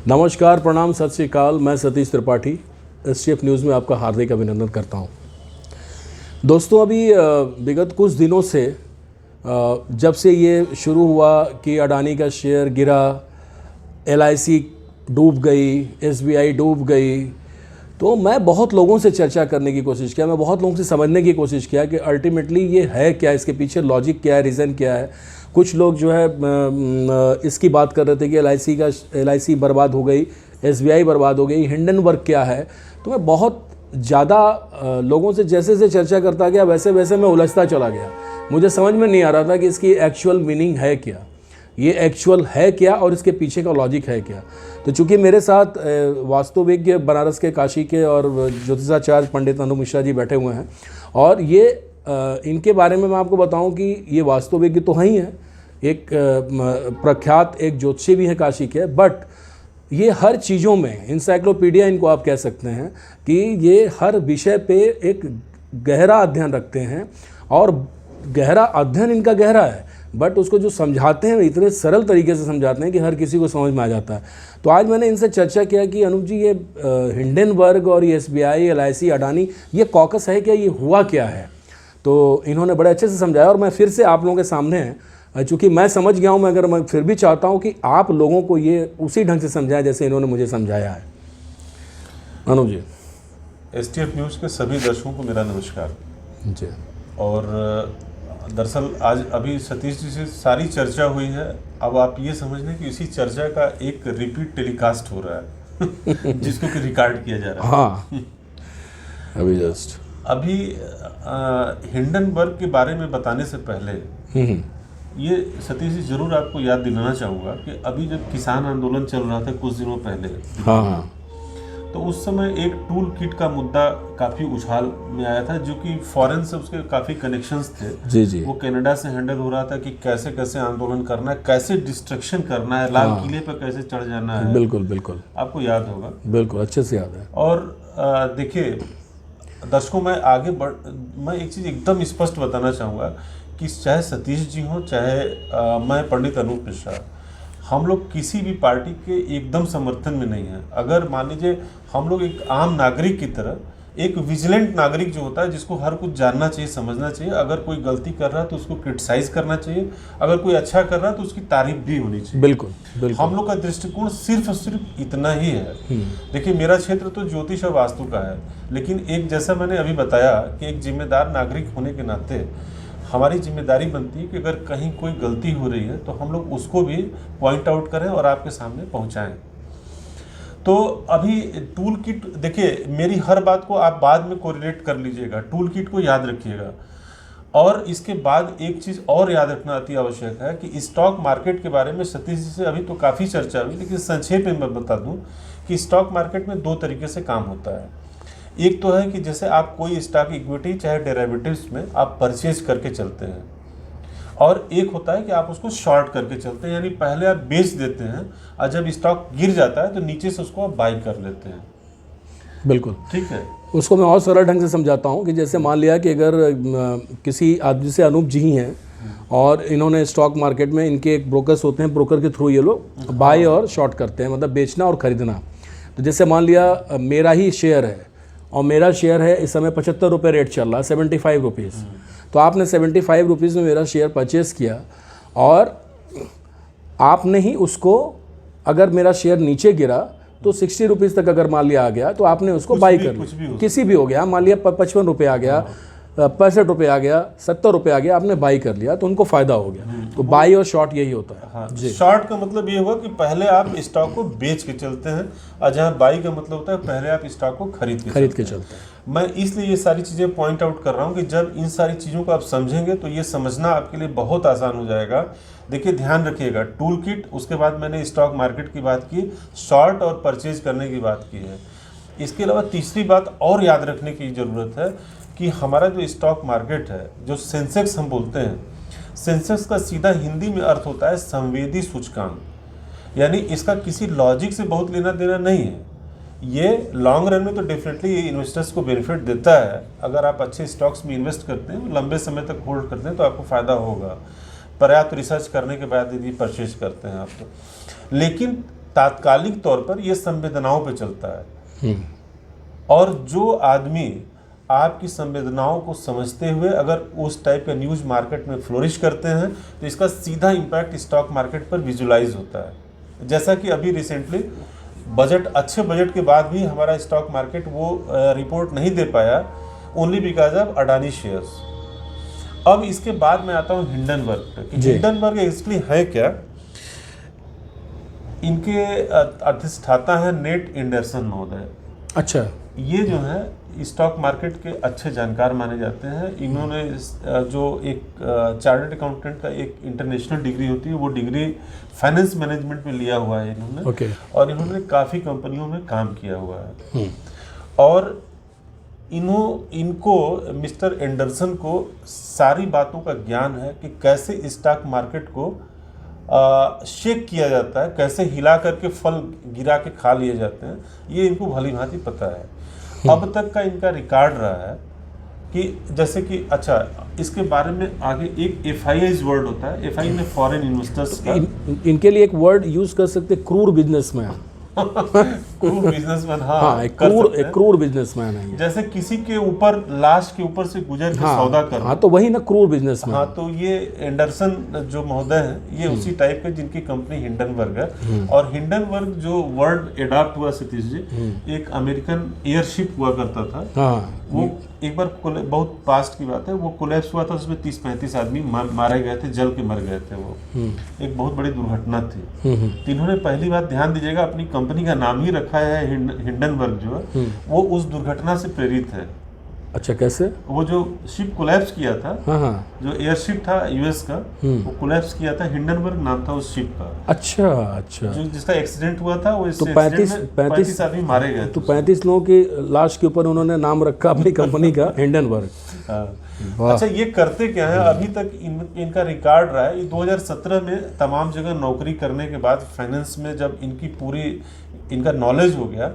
नमस्कार, प्रणाम, सत श्री अकाल। मैं सतीश त्रिपाठी एसटीएफ न्यूज़ में आपका हार्दिक अभिनंदन करता हूं। दोस्तों, अभी विगत कुछ दिनों से जब से ये शुरू हुआ कि अडानी का शेयर गिरा, LIC डूब गई, SBI डूब गई, तो मैं बहुत लोगों से चर्चा करने की कोशिश किया, मैं बहुत लोगों से समझने की कोशिश किया कि अल्टीमेटली ये है क्या, इसके पीछे लॉजिक क्या है, रीज़न क्या है। कुछ लोग जो है इसकी बात कर रहे थे कि LIC बर्बाद हो गई, SBI बर्बाद हो गई, हिंडनबर्ग क्या है। तो मैं बहुत ज़्यादा लोगों से जैसे जैसे चर्चा करता गया वैसे वैसे मैं उलझता चला गया। मुझे समझ में नहीं आ रहा था कि इसकी एक्चुअल मीनिंग है क्या, ये एक्चुअल है क्या और इसके पीछे का लॉजिक है क्या। तो चूँकि मेरे साथ वास्तुविज्ञ बनारस के, काशी के और ज्योतिषाचार्य पंडित अनु मिश्रा जी बैठे हुए हैं, और ये इनके बारे में मैं आपको बताऊं कि ये वास्तुविज्ञ तो ही हैं, एक प्रख्यात एक ज्योतिषी भी है काशी के, बट ये हर चीज़ों में इंसाइक्लोपीडिया इनको आप कह सकते हैं कि ये हर विषय पे एक गहरा अध्ययन रखते हैं, और गहरा अध्ययन इनका गहरा है, बट उसको जो समझाते हैं इतने सरल तरीके से समझाते हैं कि हर किसी को समझ में आ जाता है। तो आज मैंने इनसे चर्चा किया कि अनूप जी, ये हिंडनबर्ग और ये SBI, LIC, अडानी, ये कॉकस है क्या, ये हुआ क्या है। तो इन्होंने बड़े अच्छे से समझाया, और मैं फिर से आप लोगों के सामने हैं, चूँकि मैं समझ गया हूँ, मगर मैं फिर भी चाहता हूँ कि आप लोगों को ये उसी ढंग से समझाएं जैसे इन्होंने मुझे समझाया है। अनूप जी। STF न्यूज़ के सभी दर्शकों को मेरा नमस्कार जी। और दरअसल आज अभी सतीश जी से सारी चर्चा हुई है, अब आप ये समझ लें कि इसी चर्चा का एक रिपीट टेलीकास्ट हो रहा है जिसको कि रिकॉर्ड किया जा रहा है। हाँ, अभी हिंडनबर्ग के बारे में बताने से पहले ये सतीश जी जरूर आपको याद दिलाना चाहूँगा कि अभी जब किसान आंदोलन चल रहा था कुछ दिनों पहले, हाँ, तो उस समय एक टूल किट का मुद्दा काफ़ी उछाल में आया था, जो कि फॉरेन से उसके काफ़ी कनेक्शंस थे। जी जी। वो कनाडा से हैंडल हो रहा था कि कैसे कैसे आंदोलन करना है, कैसे डिस्ट्रक्शन करना है, लाल किले पर कैसे चढ़ जाना है। बिल्कुल बिल्कुल, आपको याद होगा। बिल्कुल अच्छे से याद है। और देखिए दर्शकों, मैं एक चीज़ एकदम स्पष्ट बताना चाहूँगा कि चाहे सतीश जी हों, चाहे मैं पंडित अनूप मिश्रा, हम लोग किसी भी पार्टी के एकदम समर्थन में नहीं है। अगर मान लीजिए हम लोग एक आम नागरिक की तरह, एक विजिलेंट नागरिक जो होता है, जिसको हर कुछ जानना चाहिए, समझना चाहिए, अगर कोई गलती कर रहा है तो उसको क्रिटिसाइज करना चाहिए, अगर कोई अच्छा कर रहा है तो उसकी तारीफ भी होनी चाहिए। बिल्कुल बिल्कुल। हम लोग का दृष्टिकोण सिर्फ और सिर्फ इतना ही है। देखिए, मेरा क्षेत्र तो ज्योतिष और वास्तु का है, लेकिन एक जैसा मैंने अभी बताया कि एक जिम्मेदार नागरिक होने के नाते हमारी जिम्मेदारी बनती है कि अगर कहीं कोई गलती हो रही है तो हम लोग उसको भी पॉइंट आउट करें और आपके सामने पहुंचाएं। तो अभी टूल किट, देखिए मेरी हर बात को आप बाद में कोरिलेट कर लीजिएगा, टूल किट को याद रखिएगा। और इसके बाद एक चीज़ और याद रखना अति आवश्यक है कि स्टॉक मार्केट के बारे में सतीश जी से अभी तो काफ़ी चर्चा हुई, लेकिन संक्षेप में मैं बता दूं कि स्टॉक मार्केट में दो तरीके से काम होता है। एक तो है कि जैसे आप कोई स्टॉक इक्विटी चाहे डेरिवेटिव्स में आप परचेज करके चलते हैं, और एक होता है कि आप उसको शॉर्ट करके चलते हैं, यानी पहले आप बेच देते हैं और जब स्टॉक गिर जाता है तो नीचे से उसको आप बाई कर लेते हैं। बिल्कुल ठीक है। उसको मैं और सरल ढंग से समझाता हूँ कि जैसे मान लिया कि अगर किसी आदमी से अनूप जी हैं और इन्होंने स्टॉक मार्केट में, इनके एक ब्रोकर्स होते हैं, ब्रोकर के थ्रू ये लोग बाय और शॉर्ट करते हैं, मतलब बेचना और ख़रीदना। तो जैसे मान लिया मेरा ही शेयर है और मेरा शेयर है इस समय 75 रुपये रेट चल रहा है, 75 रुपीज़। तो आपने 75 रुपीज़ में मेरा शेयर परचेज़ किया, और आपने ही उसको, अगर मेरा शेयर नीचे गिरा तो 60 रुपीज़ तक अगर मान लिया आ गया तो आपने उसको बाई कर लिया, किसी भी हो गया, मान लिया 55 रुपये आ गया, 65 रुपये आ गया, 70 रुपये आ गया, आपने बाई कर लिया तो उनको फ़ायदा हो गया। तो बाई और शॉर्ट यही होता है। हाँ, शॉर्ट का मतलब ये हुआ कि पहले आप स्टॉक को बेच के चलते हैं, और जहाँ बाई का मतलब होता है पहले आप स्टॉक को खरीद के चलते हैं। मैं इसलिए ये सारी चीज़ें पॉइंट आउट कर रहा हूँ कि जब इन सारी चीज़ों को आप समझेंगे तो ये समझना आपके लिए बहुत आसान हो जाएगा। देखिए, ध्यान रखिएगा, टूल किट, उसके बाद मैंने स्टॉक मार्केट की बात की, शॉर्ट और परचेज करने की बात की है। इसके अलावा तीसरी बात और याद रखने की ज़रूरत है कि हमारा जो स्टॉक मार्केट है, जो सेंसेक्स हम बोलते हैं, सेंसेक्स का सीधा हिंदी में अर्थ होता है संवेदी सूचकांक, यानी इसका किसी लॉजिक से बहुत लेना देना नहीं है। ये लॉन्ग रन में तो डेफिनेटली ये इन्वेस्टर्स को बेनिफिट देता है। अगर आप अच्छे स्टॉक्स में इन्वेस्ट करते हैं, लंबे समय तक होल्ड करते हैं, तो आपको फ़ायदा होगा, पर्याप्त रिसर्च करने के बाद यदि परचेज करते हैं आप तो। लेकिन तात्कालिक तौर पर ये संवेदनाओं पे चलता है। और जो आदमी आपकी संवेदनाओं को समझते हुए अगर उस टाइप का न्यूज़ मार्केट में फ्लोरिश करते हैं तो इसका सीधा इम्पैक्ट स्टॉक मार्केट पर विजुलाइज होता है। जैसा कि अभी रिसेंटली अच्छे बजट के बाद भी हमारा स्टॉक मार्केट वो रिपोर्ट नहीं दे पाया, only because of Adani shares. अब इसके बाद मैं आता हूँ हिंडनबर्ग पे। हिंडनबर्ग एक्चुअली है क्या? इनके अधिष्ठाता है नेट एंडरसन महोदय। अच्छा। ये जो है स्टॉक मार्केट के अच्छे जानकार माने जाते हैं। इन्होंने जो एक चार्टर्ड अकाउंटेंट का एक इंटरनेशनल डिग्री होती है, वो डिग्री फाइनेंस मैनेजमेंट में लिया हुआ है इन्होंने। और इन्होंने काफ़ी कंपनियों में काम किया हुआ है। और इनको मिस्टर एंडरसन को सारी बातों का ज्ञान है कि कैसे स्टॉक मार्केट को शेक किया जाता है, कैसे हिला करके फल गिरा के खा लिए जाते हैं, ये इनको भली भांति पता है। अब तक का इनका रिकॉर्ड रहा है कि जैसे कि अच्छा, इसके बारे में आगे एक FII वर्ड होता है। FII में फॉरेन इन्वेस्टर्स का इनके लिए एक वर्ड यूज कर सकते, क्रूर बिजनेसमैन। क्रूर बिजनेसमैन, हाँ, एक क्रूर बिजनेसमैन है। जैसे किसी के ऊपर लाश के ऊपर से गुजर के सौदा कर, हाँ, तो वही ना क्रूर बिजनेसमैन। हाँ, तो ये एंडरसन जो महोदय हैं, ये उसी टाइप के जिनकी कंपनी हिंडनबर्ग है। और हिंडनबर्ग जो वर्ड एडॉप्ट हुआ सतीश जी, एक अमेरिकन एयरशिप हुआ करता था। वो एक बार बहुत पास्ट की बात है, वो कोलैप्स हुआ था, उसमें 30-35 आदमी मारे गए थे, जल के मर गए थे। वो एक बहुत बड़ी दुर्घटना थी। तो इन्होंने पहली बात ध्यान दीजिएगा, अपनी कंपनी का नाम ही रखा है हिंडनबर्ग, जो है वो उस दुर्घटना से प्रेरित है। अच्छा, कैसे? वो जो शिप कोलैप्स किया था, जो एयरशिप था यूएस का, वो कोलैप्स किया था, हिंडनबर्ग नाम था उस शिप का। अच्छा अच्छा। जो जिसका एक्सीडेंट हुआ था, वो तो 35 आदमी मारे गए। तो 35 लोगों की लाश के ऊपर उन्होंने नाम रखा अपनी कंपनी का हिंडनबर्ग। अच्छा, ये करते क्या है? अभी तक इनका रिकॉर्ड रहा है। 2017 में तमाम जगह नौकरी करने के बाद फाइनेंस में जब इनका नॉलेज हो गया,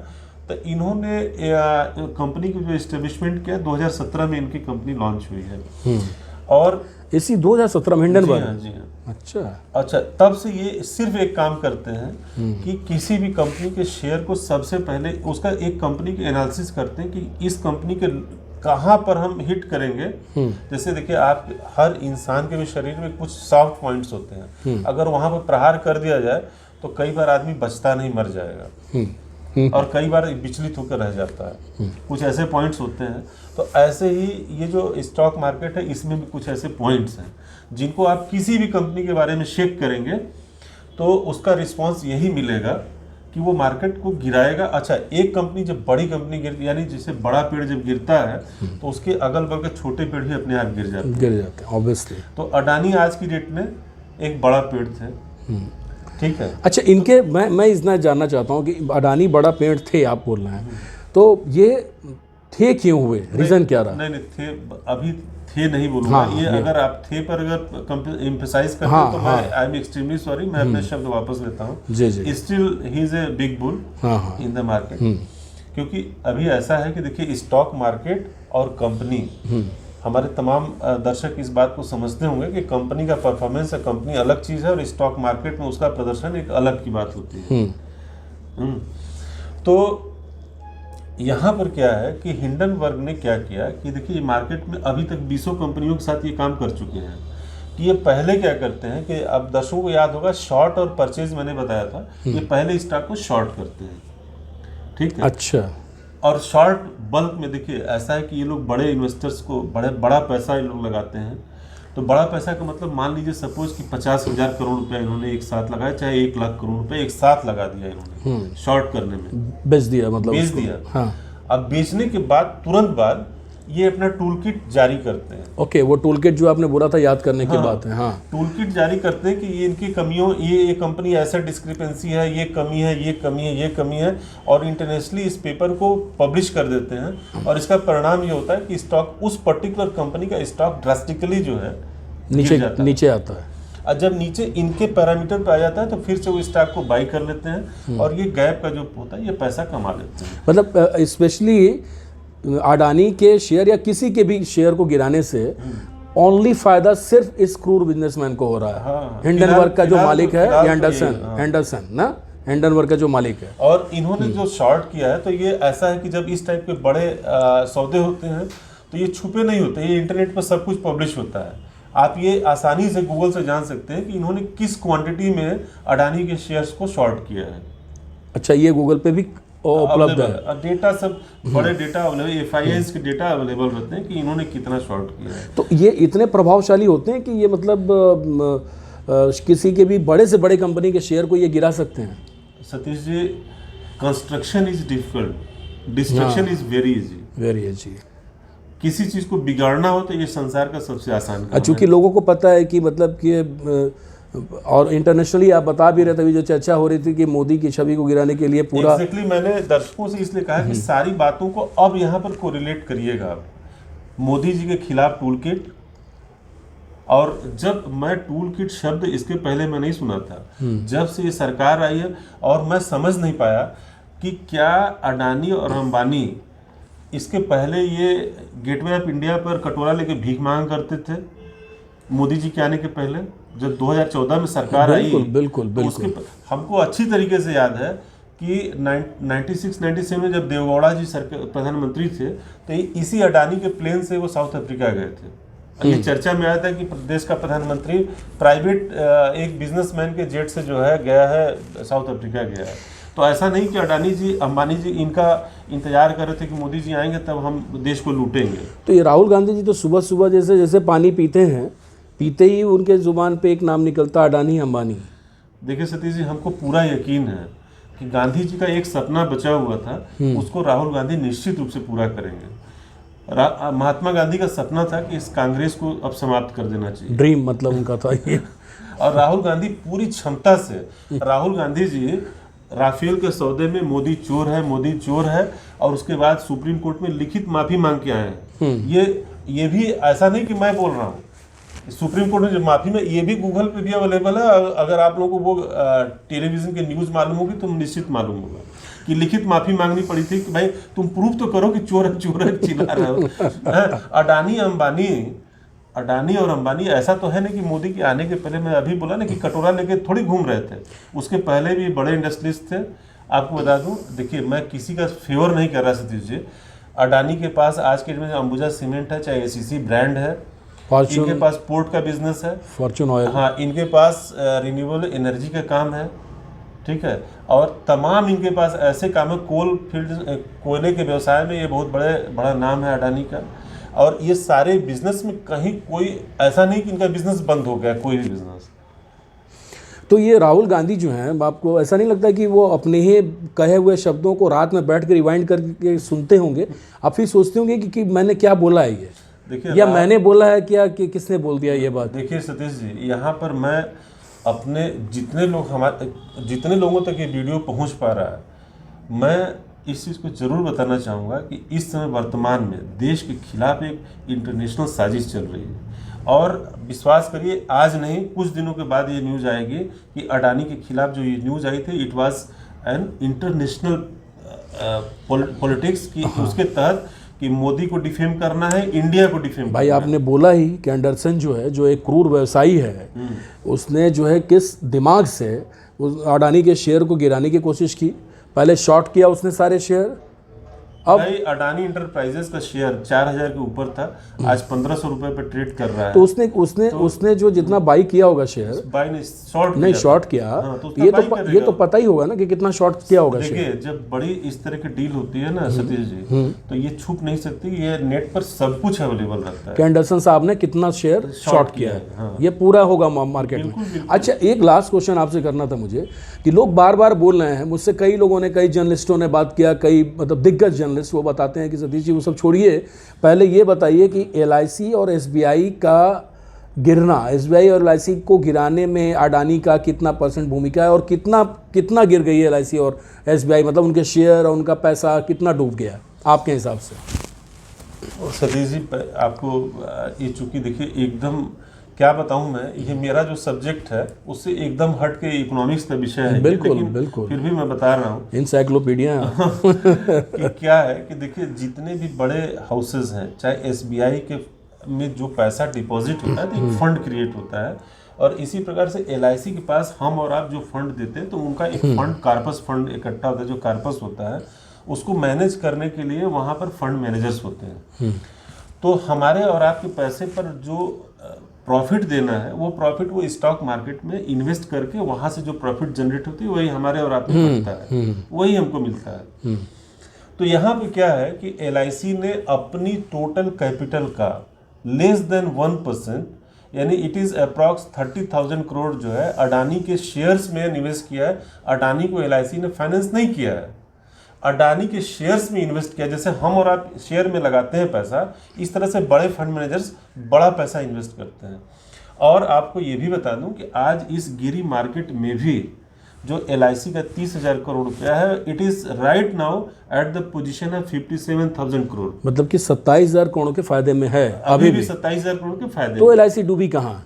तो इन्होंने कंपनी की जो एस्टेब्लिशमेंट किया, 2017 में इनकी कंपनी लॉन्च हुई है। और इसी 2017 में हिंडनबर्ग। जी हाँ। अच्छा, तब से ये सिर्फ एक काम करते हैं कि किसी भी कंपनी के शेयर को सबसे पहले उसका एक कंपनी की एनालिसिस करते हैं कि इस कंपनी के कहाँ पर हम हिट करेंगे। जैसे देखिए, आप हर इंसान के भी शरीर में कुछ सॉफ्ट पॉइंट्स होते हैं, अगर वहाँ पर प्रहार कर दिया जाए तो कई बार आदमी बचता नहीं, मर जाएगा, और कई बार विचलित होकर रह जाता है। कुछ ऐसे पॉइंट्स होते हैं। तो ऐसे ही ये जो स्टॉक मार्केट है, इसमें भी कुछ ऐसे पॉइंट्स हैं जिनको आप किसी भी कंपनी के बारे में शेक करेंगे तो उसका रिस्पांस यही मिलेगा कि वो मार्केट को गिराएगा। अच्छा, एक कंपनी जब बड़ी कंपनी गिरती, यानी जैसे बड़ा पेड़ जब गिरता है तो उसके अगल बगल के छोटे पेड़ भी अपने आप गिर जाते हैं, ऑब्वियसली। तो अडानी आज की डेट में एक बड़ा पेड़ थे, ठीक है। अच्छा, इनके मैं इतना जानना चाहता हूँ कि अडानी बड़ा पेड़ थे, आप बोल रहे हैं, तो ये थे क्यों हुए, रीजन क्या रहा? नहीं थे, अभी थे नहीं बोलूँगा। ये अगर आप थे पर अगर एम्फसाइज करते हैं तो मैं आई एम एक्सट्रीमली सॉरी, मैं अपने शब्द वापस लेता हूँ। Still he is a big bull in the market. क्योंकि अभी ऐसा है कि देखिए, स्टॉक मार्केट और कंपनी, हमारे तमाम दर्शक इस बात को समझते होंगे कि कंपनी का परफॉर्मेंस है, कंपनी अलग चीज़ है, और स्टॉक मार्केट में उसका प्रदर्शन एक अलग की बात होती है। तो यहाँ पर क्या है कि हिंडनबर्ग ने क्या किया कि देखिए, मार्केट में अभी तक 20 कंपनियों के साथ ये काम कर चुके हैं कि ये पहले क्या करते हैं कि अब दर्शकों को याद होगा, शॉर्ट और परचेज मैंने बताया था, ये पहले स्टॉक को शॉर्ट करते हैं, ठीक है। अच्छा। और शॉर्ट बल्क में देखिए, ऐसा है कि ये लोग बड़े इन्वेस्टर्स को बड़ा पैसा ये लोग लगाते हैं। तो बड़ा पैसा का मतलब, मान लीजिए सपोज कि 50,000 करोड़ रुपया इन्होंने एक साथ लगाया, चाहे 1 लाख करोड़ रुपया एक साथ लगा दिया इन्होंने शॉर्ट करने में, बेच दिया, मतलब बेच दिया। हाँ। अब बेचने के बाद तुरंत बाद ये अपना टूल किट जारी करते हैं। ओके, वो टूल किट जो आपने बोला था याद करने की बात है। हाँ, टूल किट जारी करते हैं कि ये इनकी कमियों, ये कंपनी ऐसा डिस्क्रिपेंसी है, ये कमी है, ये कमी है, ये कमी है, और इंटरनेशनली इस पेपर को पब्लिश कर देते हैं। और इसका परिणाम ये होता है कि स्टॉक, उस पर्टिकुलर कंपनी का स्टॉक ड्रास्टिकली जो है नीचे आता है। और जब नीचे इनके पैरामीटर पे आ जाता है तो फिर से वो स्टॉक को बाई कर लेते हैं, और ये गैप का जो होता है, ये पैसा कमा लेते हैं। मतलब स्पेशली अडानी के शेयर या किसी के भी शेयर को गिराने से ओनली फायदा सिर्फ इस क्रूर बिजनेसमैन को हो रहा है। हिंडनबर्ग का जो मालिक है, एंडरसन ना, एंडनवर का जो मालिक है। और इन्होंने जो शॉर्ट किया है, तो ये ऐसा है कि जब इस टाइप के बड़े सौदे होते हैं तो ये छुपे नहीं होते, ये इंटरनेट पर सब कुछ पब्लिश होता है। आप ये आसानी से गूगल से जान सकते हैं कि इन्होंने किस क्वांटिटी में अडानी के शेयर्स को शॉर्ट किया है। अच्छा, ये गूगल पे भी उपलब्ध है? डेटा सब बड़े डेटा अवेलेबल, FIIs के डेटा अवेलेबल रहते हैं कि इन्होंने कितना शॉर्ट किया है। तो ये इतने प्रभावशाली होते हैं कि ये मतलब किसी के भी बड़े से बड़े कंपनी के शेयर को ये गिरा सकते हैं? Satish ji, construction is difficult, destruction is very easy. Very easy. किसी चीज को बिगाड़ना हो तो ये संसार का सबसे आसान काम चूंकि है। लोगों को पता है कि मतलब कि और इंटरनेशनली आप बता भी रहे थे, अभी जो चर्चा हो रही थी कि मोदी की छवि को गिराने के लिए पूरा Exactly, मैंने दर्शकों से इसलिए कहा कि सारी बातों को अब यहाँ पर कोरिलेट करिएगा आप। मोदी जी के खिलाफ टूल किट, और जब मैं टूल किट शब्द इसके पहले मैं नहीं सुना था, जब से ये सरकार आई है, और मैं समझ नहीं पाया कि क्या अडानी और अंबानी इसके पहले ये गेटवे ऑफ इंडिया पर कटोरा लेके भीख मांग करते थे मोदी जी के आने के पहले, जब 2014 में सरकार आई। बिल्कुल तो उसके हमको अच्छी तरीके से याद है कि 96-97 में जब देवगौड़ा जी प्रधानमंत्री थे, तो इसी अडानी के प्लेन से वो साउथ अफ्रीका गए थे। ये चर्चा में आया था कि प्रदेश का प्रधानमंत्री प्राइवेट एक बिजनेसमैन के जेट से जो है गया है, साउथ अफ्रीका गया है। तो ऐसा नहीं कि अडानी जी, अंबानी जी इनका इंतजार कर रहे थे कि मोदी जी आएंगे तब हम देश को लूटेंगे। तो ये राहुल गांधी जी तो सुबह सुबह जैसे जैसे पानी पीते हैं, पीते ही उनके जुबान पे एक नाम निकलता, अडानी अंबानी। देखिए सतीश जी, हमको पूरा यकीन है कि गांधी जी का एक सपना बचा हुआ था, उसको राहुल गांधी निश्चित रूप से पूरा करेंगे। महात्मा गांधी का सपना था कि इस कांग्रेस को अब समाप्त कर देना चाहिए। ड्रीम मतलब उनका था ये। और राहुल गांधी पूरी क्षमता से, राहुल गांधी जी राफेल के सौदे में मोदी चोर है, मोदी चोर है, और उसके बाद सुप्रीम कोर्ट में लिखित माफी मांग के आए हैं। ये भी ऐसा नहीं कि मैं बोल रहा हूँ, सुप्रीम कोर्ट में जो माफी में, ये भी गूगल पे भी अवेलेबल है। अगर आप लोगों को वो टेलीविजन के न्यूज मालूम होगी तो निश्चित मालूम होगा कि लिखित माफी मांगनी पड़ी थी कि भाई तुम प्रूफ तो करो कि चोर है चिल्ला रहे हो। अडानी और अंबानी ऐसा तो है ना कि मोदी के आने के पहले, मैं अभी बोला ना कि कटोरा लेके थोड़ी घूम रहे थे, उसके पहले भी बड़े इंडस्ट्रीज थे। आपको बता दूं, देखिए मैं किसी का फेवर नहीं कर रहा सतीश जी। अडानी के पास आज के दिन में अंबुजा सीमेंट है, चाहे ACC ब्रांड है, इनके पास पोर्ट का बिजनेस है, फॉर्चून ऑयल, हाँ, इनके पास रिन्यूएबल एनर्जी का काम है, ठीक है, और तमाम इनके पास ऐसे काम है, कोल फील्ड, कोयले के व्यवसाय में ये बहुत बड़ा नाम है अडानी का। और ये सारे बिजनेस में कहीं कोई ऐसा नहीं कि इनका बिजनेस बंद हो गया, कोई भी बिजनेस। तो ये राहुल गांधी जो हैं, आपको ऐसा नहीं लगता कि वो अपने ही कहे हुए शब्दों को रात में बैठ कर रिवाइंड करके सुनते होंगे, आप फिर सोचते होंगे कि मैंने क्या बोला है ये, देखिए, या मैंने बोला है क्या, कि किसने बोल दिया ये बात? देखिए सतीश जी, यहाँ पर मैं अपने जितने लोगों तक ये वीडियो पहुँच पा रहा है, मैं इस चीज़ को जरूर बताना चाहूँगा कि इस समय वर्तमान में देश के खिलाफ एक इंटरनेशनल साजिश चल रही है। और विश्वास करिए, आज नहीं कुछ दिनों के बाद ये न्यूज़ आएगी कि अडानी के खिलाफ जो ये न्यूज़ आई थी, it was an international politics की, उसके तहत कि मोदी को डिफेम करना है, इंडिया को डिफेम भाई करना आपने बोला ही कि एंडरसन जो है, जो एक क्रूर व्यवसायी है, उसने जो है किस दिमाग से उस अडानी के शेयर को गिराने की कोशिश की। पहले शॉर्ट किया उसने सारे शेयर, अब भाई अडानी इंटरप्राइजेस का शेयर 4000 के ऊपर था, आज 1500 रुपए पे ट्रेड कर रहा है। तो उसने जो जितना बाई किया होगा शेयर, बाई ने शॉर्ट नहीं शॉर्ट किया, हाँ, तो ये तो पता ही होगा ना कि कितना शॉर्ट किया होगा शेयर। देखिए, जब बड़ी इस तरह की डील होती है ना सतीश जी, तो ये छुप नहीं सकती, ये नेट पर सब कुछ अवेलेबल रहता है कि एंडरसन साहब ने कितना शेयर शॉर्ट किया है, हाँ। ये पूरा होगा मार्केट में। अच्छा, एक लास्ट क्वेश्चन आपसे करना था मुझे कि लोग बार बार बोल रहे हैं, मुझसे कई लोगों ने, कई जर्नलिस्टों ने बात किया, कई मतलब दिग्गज जर्नलिस्ट, वो बताते हैं कि सतीश जी वो सब छोड़िए, पहले ये बताइए कि LIC और SBI का गिरना, SBI और LIC को गिराने में अडानी का कितना % भूमिका है, और कितना गिर गई है LIC और SBI, मतलब उनके शेयर और उनका पैसा कितना डूब गया आपके हिसाब से? और सतीश जी, आपको ये चूंकि देखिए एकदम क्या बताऊं मैं, ये मेरा जो सब्जेक्ट है उससे एकदम हट के इकोनॉमिक्स का विषय है, बिल्कुल फिर भी मैं बता रहा हूँ इंसाइक्लोपीडिया कि क्या है कि देखिए, जितने भी बड़े हाउसेज हैं, चाहे SBI के में जो पैसा डिपॉजिट होता है, तो एक फंड क्रिएट होता है, और इसी प्रकार से LIC के पास हम और आप जो फंड देते हैं तो उनका एक फंड कार्पस फंड इकट्ठा होता है, जो कार्पस होता है उसको मैनेज करने के लिए वहाँ पर फंड मैनेजर्स होते हैं। तो हमारे और आपके पैसे पर जो प्रॉफिट देना है वो प्रॉफिट वो स्टॉक मार्केट में इन्वेस्ट करके वहाँ से जो प्रॉफिट जनरेट होती है वही हमारे और आप में मिलता है, वही हमको मिलता है। तो यहाँ पे क्या है कि LIC ने अपनी टोटल कैपिटल का लेस देन 1% यानी इट इज अप्रॉक्स 30,000 करोड़ जो है अडानी के शेयर्स में निवेश किया है। अडानी को LIC ने फाइनेंस नहीं किया है, अडानी के शेयर्स में इन्वेस्ट किया। जैसे हम और आप शेयर में लगाते हैं पैसा, इस तरह से बड़े फंड मैनेजर्स बड़ा पैसा इन्वेस्ट करते हैं। और आपको ये भी बता दूं कि आज इस गिरी मार्केट में भी जो LIC का 30,000 करोड़ रुपया है, it is right now at the position of 57,000 crore, मतलब कि 27,000 करोड़ के फायदे में है अभी भी 27,000 करोड़ के फायदे। तो LIC डूबी कहाँ?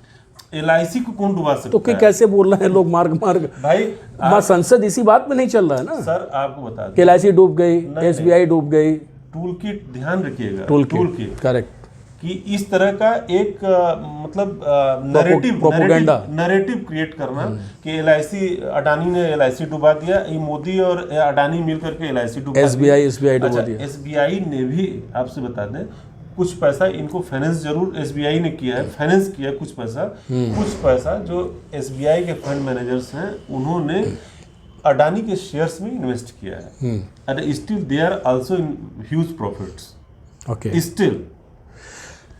LIC को कौन डुबा सकता तो है? कैसे बोल रहे हैं लोग मार्ग भाई संसद इसी बात में नहीं चल रहा है ना सर, आपको बता कि LIC डूब गई, SBI डूब गई। टूल किट ध्यान रखिएगा, टूल किट करेक्ट, कि इस तरह का एक मतलब नैरेटिव क्रिएट करना कि LIC अडानी ने LIC डुबा दिया, ये मोदी और अडानी मिलकर के LIC डुबा SBI डुबा दिया। SBI ने भी आपसे बता दें कुछ पैसा इनको फाइनेंस जरूर SBI ने किया है, फाइनेंस किया कुछ पैसा जो SBI के फंड मैनेजर्स हैं उन्होंने अडानी के शेयर्स में इन्वेस्ट किया है, and still they are also in huge profits. Okay, still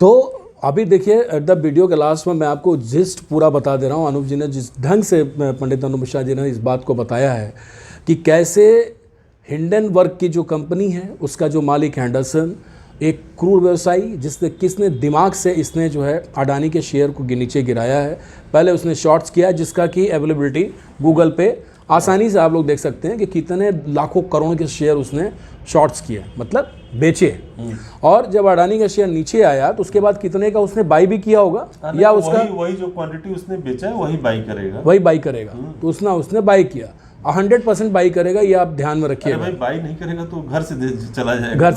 तो अभी देखिए एट द वीडियो के लास्ट में मैं आपको जिस्ट पूरा बता दे रहा हूँ। अनूप जी ने जिस ढंग से पंडित अनूप मिश्रा जी ने इस बात को बताया है कि कैसे हिंडनबर्ग की जो कंपनी है उसका जो मालिक हैंडरसन एक क्रूर व्यवसायी, किसने दिमाग से इसने जो है अडानी के शेयर को नीचे गिराया है। पहले उसने शॉर्ट्स किया जिसका कि अवेलेबिलिटी गूगल पे आसानी से आप लोग देख सकते हैं कि कितने लाखों करोड़ के शेयर उसने शॉर्ट्स किए, मतलब बेचे। और जब अडानी का शेयर नीचे आया तो उसके बाद कितने का उसने बाई भी किया होगा, या उसका वही जो क्वांटिटी उसने बेचा है वही बाई करेगा। तो उसने बाई किया, 100% बाई करेगा, ये आप ध्यान में रखिएगा। भाई बाई नहीं करेगा तो घर से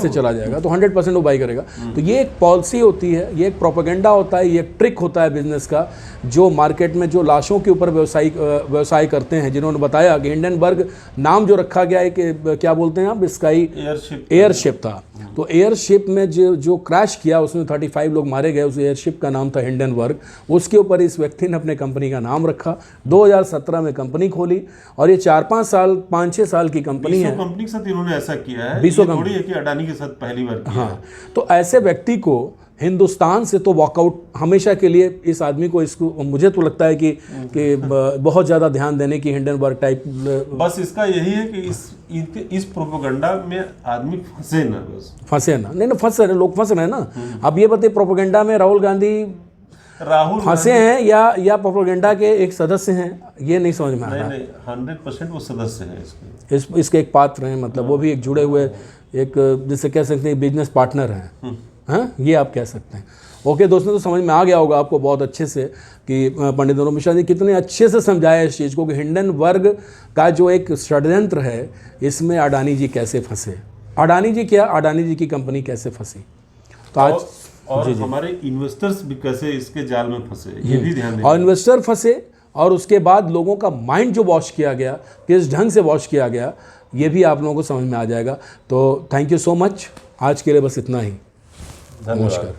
चला जाएगा, तो 100% वो बाई करेगा। तो ये एक पॉलिसी होती है, ये एक प्रोपेगेंडा होता है, ये एक ट्रिक होता है बिजनेस का, जो मार्केट में जो लाशों के ऊपर व्यवसाय करते हैं। जिन्होंने बताया कि हिंडनबर्ग नाम जो रखा गया है कि क्या बोलते हैं आप, स्काई एयरशिप था। तो एयरशिप में जो क्रैश किया उसमें 35 लोग मारे गए, उस एयरशिप का नाम था हिंडनबर्ग। उसके ऊपर इस व्यक्ति ने अपने कंपनी का नाम रखा। 2017 में कंपनी खोली और ये 5-6 साल की कंपनी है। कंपनी के साथ इन्होंने ऐसा किया है, 20 थोड़ी है कि अडानी के साथ पहली बार किया है। तो ऐसे व्यक्ति को हिंदुस्तान से तो वॉकआउट हमेशा के लिए, इस आदमी को मुझे तो लगता है कि बहुत ज़्यादा ध्यान देने की हिंडनबर्ग टाइप। बस इसका यही है कि इस प्रोपेगेंडा में आदमी फंसे ना, नहीं फंस रहे लोग, फंस रहे हैं ना। अब ये बताइए प्रोपेगेंडा में राहुल फंसे हैं या प्रोपेगेंडा के एक सदस्य हैं, ये नहीं समझ में आ रहा। नहीं 100% वो सदस्य हैं इसके एक पात्र हैं, मतलब वो भी एक जुड़े हुए, एक जिसे कह सकते हैं बिजनेस पार्टनर हैं। हाँ, ये आप कह सकते हैं। ओके दोस्तों, तो समझ में आ गया होगा आपको बहुत अच्छे से कि पंडित अनूप मिश्रा जी कितने अच्छे से समझाया इस चीज़ को कि हिंडनबर्ग का जो एक षड्यंत्र है, इसमें अडानी जी कैसे फंसे, अडानी जी की कंपनी कैसे फंसी। तो आज और हमारे इन्वेस्टर्स भी कैसे इसके जाल में फंसे, ये भी ध्यान दें। और इन्वेस्टर फंसे और उसके बाद लोगों का माइंड जो वॉश किया गया, किस ढंग से वॉश किया गया, ये भी आप लोगों को समझ में आ जाएगा। तो थैंक यू सो मच, आज के लिए बस इतना ही। नमस्कार।